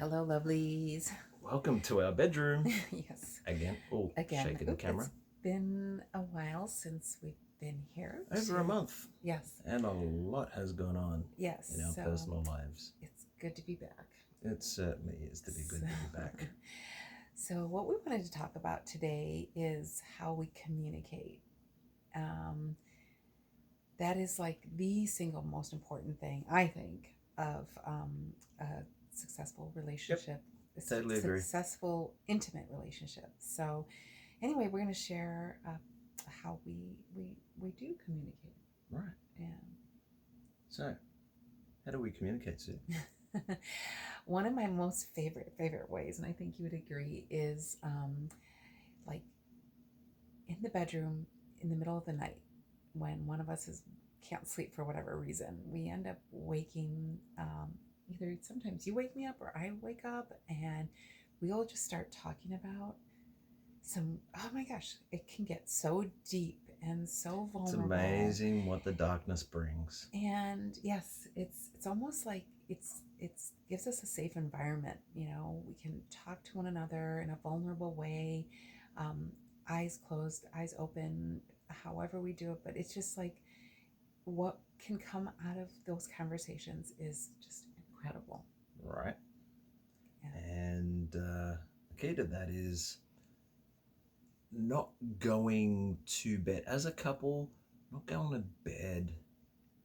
Hello, lovelies. Welcome to our bedroom. Yes. Again. Oh, Again. shaking the camera. It's been a while since we've been here. Over a month. Yes. And a lot has gone on Yes. in our personal lives. It's good to be back. It certainly is to be good to be back. So what we wanted to talk about today is how we communicate. That is like the single most important thing, I think, of a successful relationship. Yep, totally agree. Successful, intimate relationship. So anyway, we're going to share how we do communicate. Right. And so, how do we communicate, Sue? One of my most favorite ways, and I think you would agree, is like in the bedroom in the middle of the night when one of us can't sleep for whatever reason. We end up waking. Either sometimes you wake me up or I wake up, and we'll just start talking about some. Oh my gosh, it can get so deep and so vulnerable. It's amazing what the darkness brings. And yes, it's almost like it gives us a safe environment. You know, we can talk to one another in a vulnerable way, eyes closed, eyes open, however we do it. But it's just like what can come out of those conversations is just incredible. Right. Yeah. And the key to that is not going to bed as a couple, not going to bed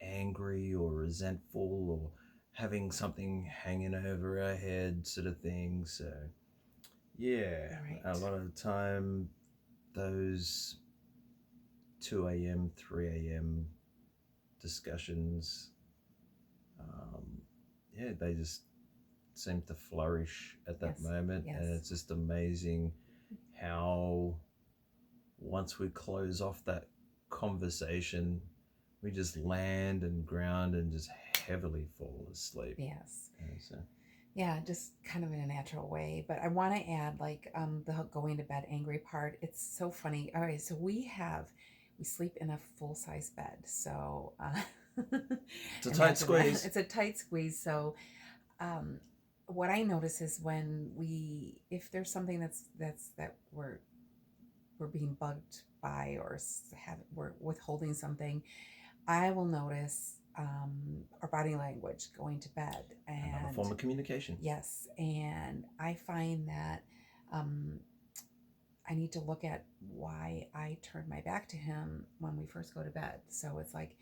angry or resentful or having something hanging over our head sort of thing. So yeah, Right. a lot of the time those 2 a.m., 3 a.m. discussions, they just seem to flourish at that moment. Yes. And it's just amazing how once we close off that conversation, we just land and ground and just heavily fall asleep. Yes. So. Yeah, just kind of in a natural way. But I want to add, like, the going to bed angry part. It's so funny. All right, so we sleep in a full size bed, so it's a tight squeeze. It's a tight squeeze. So, what I notice is if there's something that we're being bugged by, or we're withholding something, I will notice our body language going to bed. And another form of communication. Yes, and I find that I need to look at why I turned my back to him when we first go to bed. So it's like,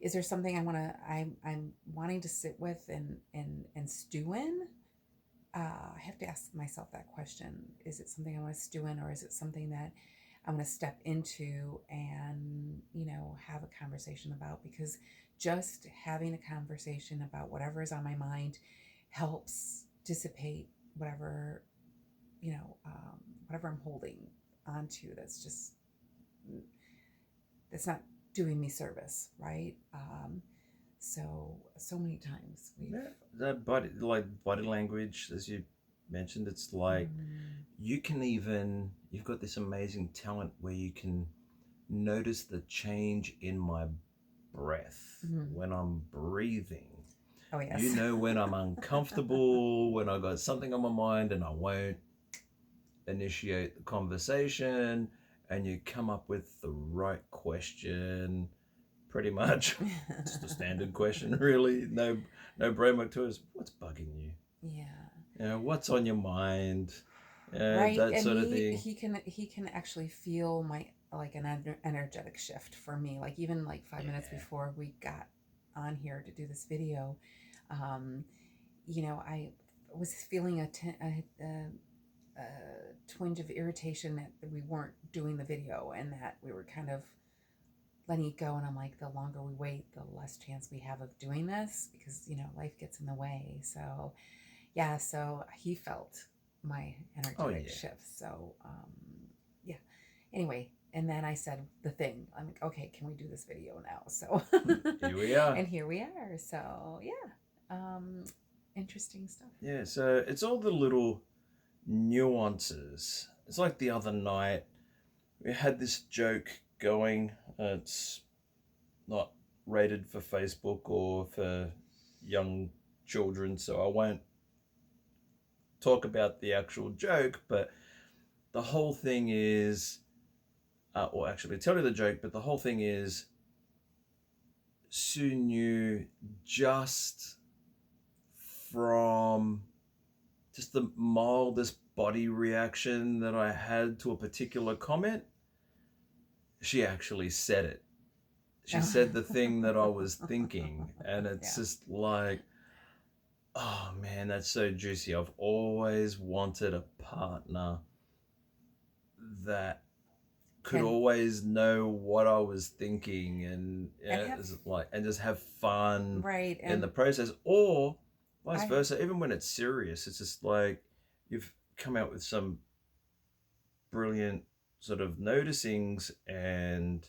is there something I'm wanting to sit with and stew in? I have to ask myself that question. Is it something I want to stew in, or is it something that I'm going to step into and, have a conversation about? Because just having a conversation about whatever is on my mind helps dissipate whatever, whatever I'm holding onto that's not doing me service, right? So many times that body language, as you mentioned, it's like you've got this amazing talent where you can notice the change in my breath when I'm breathing. Oh, yes. You know when I'm uncomfortable, when I got something on my mind and I won't initiate the conversation, and you come up with the right question. Pretty much, it's the standard question, really. No brain work to it. What's bugging you? Yeah. What's on your mind? Right, that and sort of thing. He can actually feel an energetic shift for me. Like even like 5 minutes before we got on here to do this video, I was feeling a twinge of irritation that we weren't doing the video and that we were kind of letting it go. And I'm like, the longer we wait, the less chance we have of doing this because, life gets in the way. So, yeah, so he felt my energetic shift. So, yeah. Anyway, and then I said the thing. I'm like, okay, can we do this video now? So here we are. And here we are. So, yeah. Interesting stuff. Yeah, so it's all the little nuances. It's like the other night we had this joke going. It's not rated for Facebook or for young children, so I won't talk about the actual joke, but the whole thing is, or actually tell you the joke, but the whole thing is Sue knew just from just the mildest body reaction that I had to a particular comment, she actually said it. She said the thing that I was thinking, and it's Yeah. just like, oh man, that's so juicy. I've always wanted a partner that could Can always know what I was thinking, and and yeah, have it's like, and just have fun right in the and process, or vice I versa. Even when it's serious, it's just like you've come out with some brilliant sort of noticings, and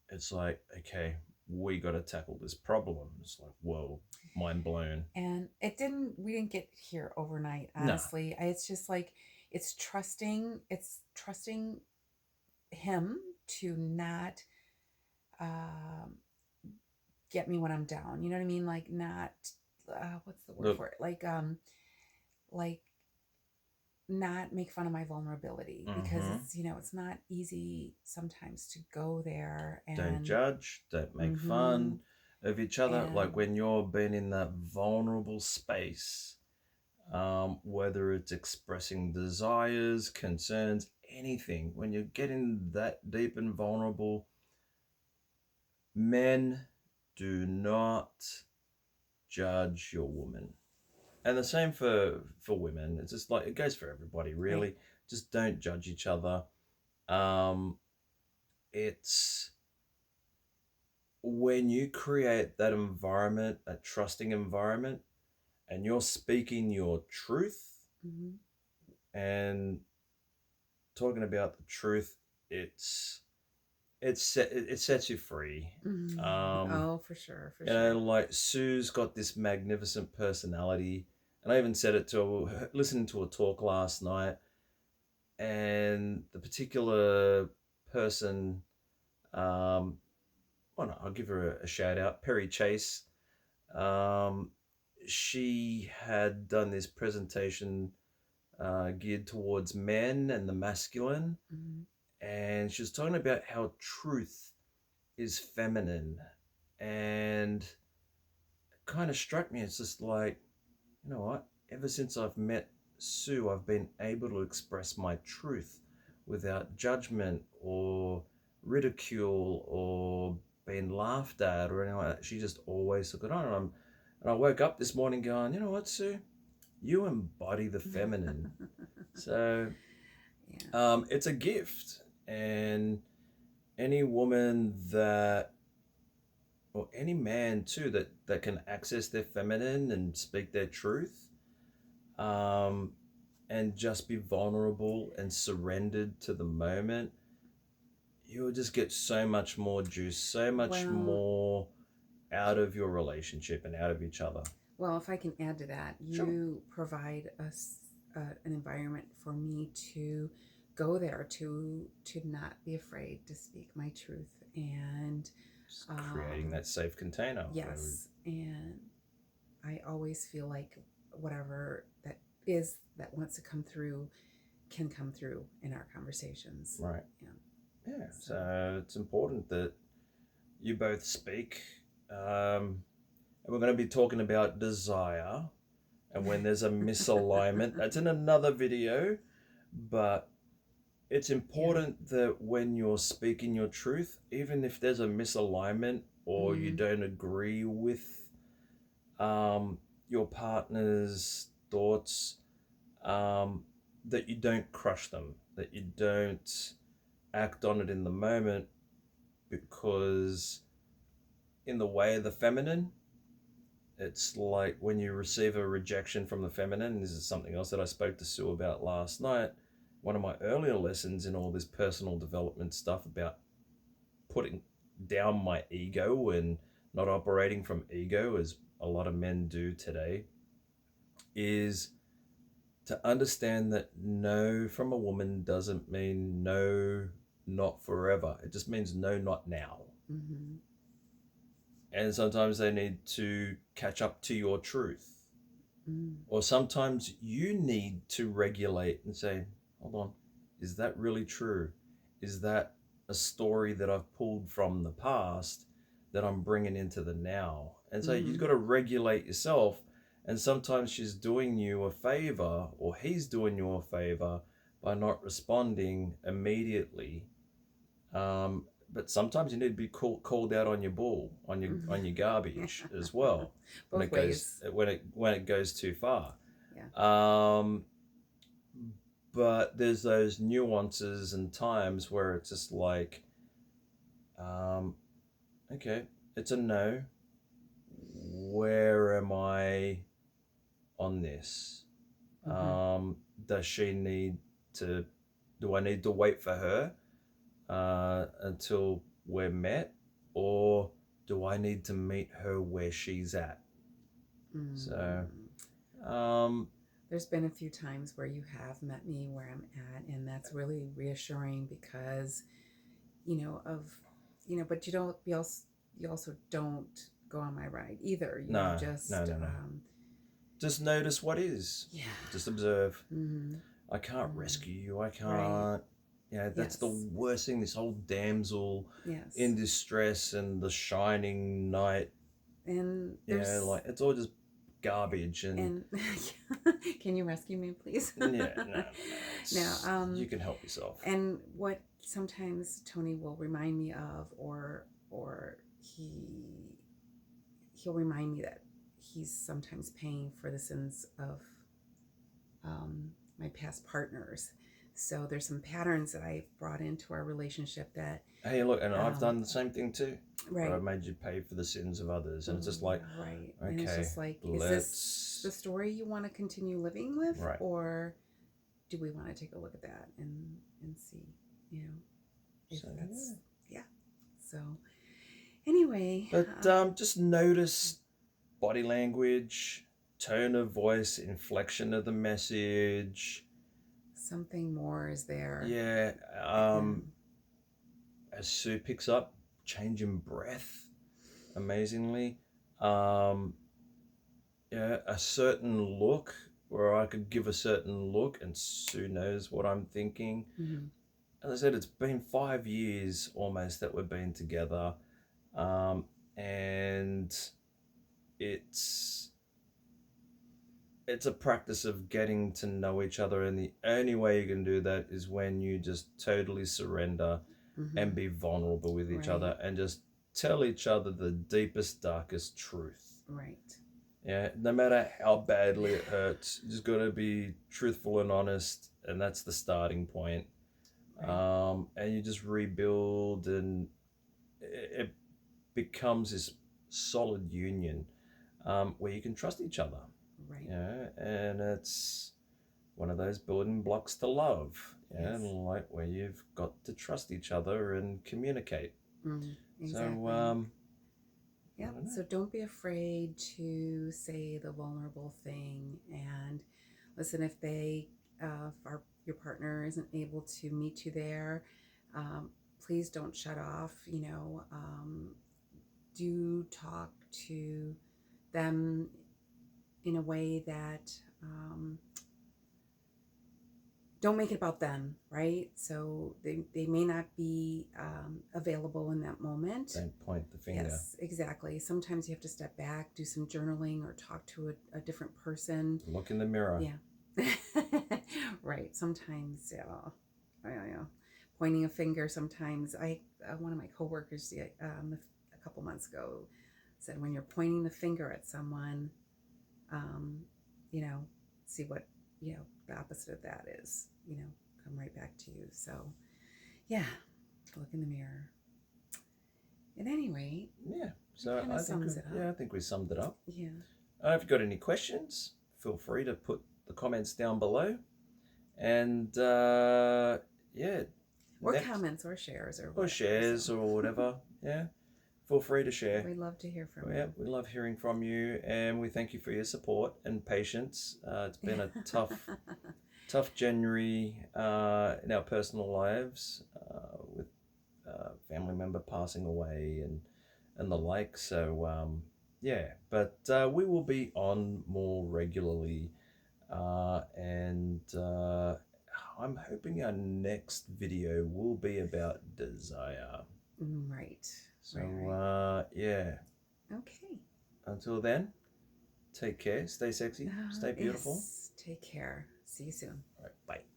it's like, okay, we got to tackle this problem. It's like, whoa, mind blown. and we didn't get here overnight, No. honestly. It's just like it's trusting him to not um get me when I'm down. You know what I mean? Like not what's the word Look, for it? Like not make fun of my vulnerability because mm-hmm. it's not easy sometimes to go there Don't and judge, don't make mm-hmm, fun of each other. Like and when you're being in that vulnerable space, whether it's expressing desires, concerns, anything, when you're getting that deep and vulnerable, men do not judge your woman. And the same for women. It's just like it goes for everybody, right. really. Just don't judge each other. Um, it's when you create that environment, a trusting environment, and you're speaking your truth Mm-hmm. and talking about the truth, it sets you free. Mm-hmm. Oh, for sure, for You know, sure. like Sue's got this magnificent personality, and I even said it to her listening to a talk last night, and the particular person, um, well, no, I'll give her a shout out, Perry Chase. Um, she had done this presentation geared towards men and the masculine, Mm-hmm. and she was talking about how truth is feminine, and it kind of struck me. It's just like, you know what? Ever since I've met Sue, I've been able to express my truth without judgment or ridicule or being laughed at or anything like that. She just always took it on. And I woke up this morning going, you know what, Sue? You embody the feminine. So Yeah. it's a gift. And any woman that, or any man too, that can access their feminine and speak their truth, um, and just be vulnerable and surrendered to the moment, you'll just get so much more juice, so much Well, more out of your relationship and out of each other. well, if I can add to that, Sure. you provide us an environment for me to go there to not be afraid to speak my truth and Just creating um, that safe container. yes, and I always feel like whatever that is that wants to come through can come through in our conversations. Right. Yeah. Yeah. So So it's important that you both speak. And we're going to be talking about desire and when there's a misalignment. That's in another video, but it's yeah. important that when you're speaking your truth, even if there's a misalignment or you Mm-hmm. don't agree with um, your partner's thoughts, um, that you don't crush them, that you don't act on it in the moment, because in the way of the feminine, it's like when you receive a rejection from the feminine. This is something else that I spoke to Sue about last night. One of my earlier lessons in all this personal development stuff about putting down my ego and not operating from ego as a lot of men do today is to understand that no from a woman doesn't mean no, not forever. It just means no, not now. Mm-hmm. And sometimes they need to catch up to your truth. Or sometimes you need to regulate and say, hold on, is that really true? Is that a story that I've pulled from the past that I'm bringing into the now? And so you've got to regulate yourself. And sometimes she's doing you a favor or he's doing you a favor by not responding immediately. But sometimes you need to be called out on your bull, on your garbage as well. Both ways. When it goes too far. Yeah. But there's those nuances and times where it's just like, okay, it's a no. Where am I on this? Does she need to? Do I need to wait for her until we're met, or do I need to meet her where she's at? So, there's been a few times where you have met me where I'm at, and that's really reassuring because, but you also don't go on my ride either. No. Just notice what is. Yeah. Just observe. I can't rescue you. I can't. Right. That's the worst thing. This whole damsel in distress and the shining knight. And it's all just garbage. And can you rescue me, please? No. No. You can help yourself. And what sometimes Tony will remind me of, or he'll remind me that he's sometimes paying for the sins of my past partners. So there's some patterns that I brought into our relationship that. Hey, look, and I've done the same thing too. Right. I've made you pay for the sins of others, and it's just like, right. Okay, and it's just like, is this the story you want to continue living with, right. or do we want to take a look at that and see, if so, that's So anyway, but just notice body language, tone of voice, inflection of the message. Something more is there. Yeah. As Sue picks up, change in breath, amazingly. A certain look, where I could give a certain look and Sue knows what I'm thinking. As I said, it's been 5 years almost that we've been together. And it's a practice of getting to know each other, and the only way you can do that is when you just totally surrender and be vulnerable with each other and just tell each other the deepest, darkest truth. Right. Yeah, no matter how badly it hurts, you just got to be truthful and honest, and that's the starting point. Right. And you just rebuild, and it becomes this solid union where you can trust each other. Right. And it's one of those building blocks to love. Yes. Like where you've got to trust each other and communicate. Exactly. So, So don't be afraid to say the vulnerable thing. And listen, if your partner isn't able to meet you there, please don't shut off. Do talk to them in a way that don't make it about them, right? So they may not be available in that moment. Don't point the finger. Yes, exactly. Sometimes you have to step back, do some journaling, or talk to a different person. Look in the mirror. Yeah. Right. Sometimes, pointing a finger. Sometimes one of my coworkers a couple months ago said, when you're pointing the finger at someone, see what the opposite of that is, come right back to you. So look in the mirror. At any rate, so I think we summed it up. If you've got any questions, feel free to put the comments down below, and or comments or shares or whatever. Feel free to share. We'd love to hear from you. Yeah, we love hearing from you, and we thank you for your support and patience. It's been a tough January in our personal lives with family member passing away and the like. So yeah, but we will be on more regularly, and I'm hoping our next video will be about desire. Right. So, Right. yeah, Okay. until then, take care, stay sexy, stay beautiful. Yes. Take care. See you soon. All right, bye.